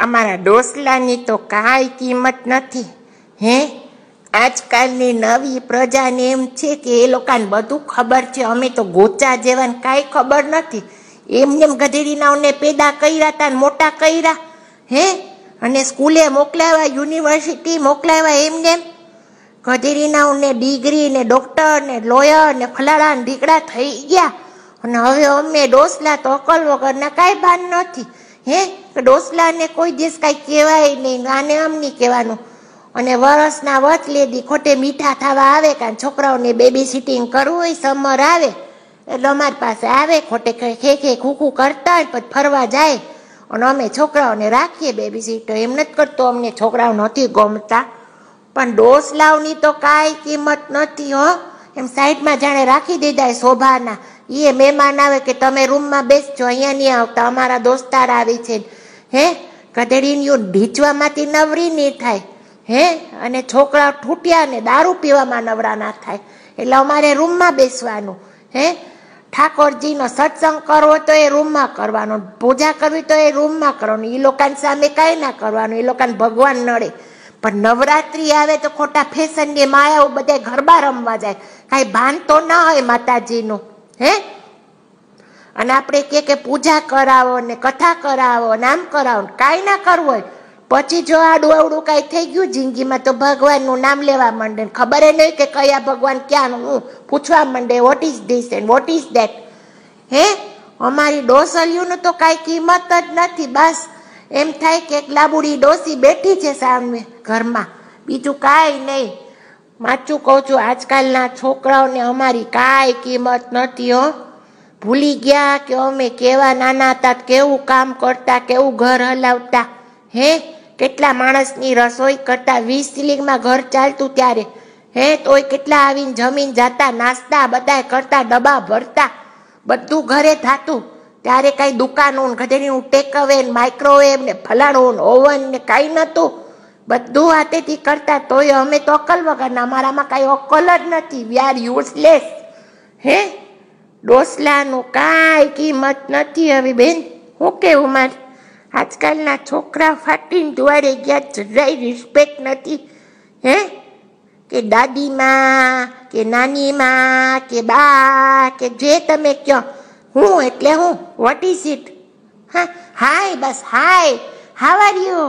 અમારા ડોસલાની તો કાંઈ કિંમત નથી. હે, આજકાલની નવી પ્રજાને એમ છે કે એ લોકોને બધું ખબર છે, અમે તો ગોચા જેવાને કાંઈ ખબર નથી. એમને ગધેડીનાઓને પેદા કર્યા હતા ને મોટા કર્યા. હે, અને સ્કૂલે મોકલાવ્યા, યુનિવર્સિટી મોકલાવ્યા, એમને ગધેડીનાઓને ડિગ્રી ને ડૉક્ટર ને લોયર ને ફલાણા ને ઢીકડા થઈ ગયા. અને હવે અમે ડોસલા તો અકલ વગરના કાંઈ ભાન નથી. હે, ડોસલાને કોઈ દિવસ કાંઈ કહેવાય નહીં, આને આમ નહીં કહેવાનું. અને વરસના વચ લેદી ખોટે મીઠા થવા આવે, કાં છોકરાઓને બેબી સિટિંગ કરવું હોય, સમર આવે એટલે અમારી પાસે આવે, ખોટે ખે ખૂખું કરતા હોય, પછી ફરવા જાય. અને અમે છોકરાઓને રાખીએ બેબી સીટર. એમ નથી કરતો, અમને છોકરાઓ નથી ગમતા. પણ ડોસલાઓની તો કાંઈ કિંમત નથી હો. એમ સાઈડમાં જાણે રાખી દીધા શોભાના. એ મહેમાન આવે કે તમે રૂમમાં બેસજો, અહીંયા નહીં આવતા, અમારા દોસ્તાર આવી છે. હે, ગધેડીની ઢીંચવામાંથી નવરી નહીં થાય. હે, અને છોકરાઓ ઠૂટ્યા ને દારૂ પીવામાં નવરા ના થાય, એટલે અમારે રૂમમાં બેસવાનું. હે, ઠાકોરજીનો સત્સંગ કરવો તો એ રૂમમાં કરવાનો, પૂજા કરવી તો એ રૂમમાં કરવાનું. એ લોકોની સામે કાંઈ ના કરવાનું, એ લોકોને ભગવાન નડે. પણ નવરાત્રિ આવે તો ખોટા ફેશનની માયાઓ બધા ગરબા રમવા જાય, કાંઈ ભાન તો ન હોય માતાજીનું. હે, અને આપણે કે પૂજા કરાવો ને કથા કરાવો ને આમ કરાવો, કાંઈ ના કરવું હોય. પછી જો આડું અવડું કાંઈ થઈ ગયું જિંદગીમાં તો ભગવાનનું નામ લેવા માંડે, ખબર નહીં કે કયા ભગવાન ક્યાંનું, હું પૂછવા માંડે what is this and what is that. હે, અમારી ડોસલીઓનું તો કાંઈ કિંમત જ નથી. બસ એમ થાય કે એક લાબુડી ડોસી બેઠી છે સામે ઘરમાં, બીજું કાંઈ નહીં. માચું કહું છું, આજકાલના છોકરાઓને અમારી કાંઈ કિંમત નથી હો. ભૂલી ગયા કે અમે કેવા નાના હતા, કેવું કામ કરતા, કેવું ઘર હલાવતા. હે, કેટલા માણસની રસોઈ કરતા, 20 સિલિંગમાં ઘર ચાલતું ત્યારે. હે, તોય કેટલા આવીને જમીન જાતા, નાસ્તા બધા કરતા, ડબ્બા ભરતા, બધું ઘરે થતું. ત્યારે કાંઈ દુકાનો ગધેડીનું ટેકઅવે ને માઇક્રોવેવ ને ફલાણું ઓવન ને કાંઈ નહોતું, બધું હાથેથી કરતા. તોય અમે તો અકલ વગરના, અમારામાં કાંઈ અકલ જ નથી. We are useless. હે, ડોસલાનું કાંઈ કિંમત નથી હવે બેન. હું કેવું મારે, આજકાલના છોકરા ફાટીને દ્વારે ગયા, જરાય રિસ્પેક્ટ નથી. હે, કે દાદીમાં કે નાનીમાં કે બા કે જે તમે કહો, હું એટલે હું, વોટ ઇઝ ઇટ. હા, હાય, બસ હાય, હાવ આર યુ,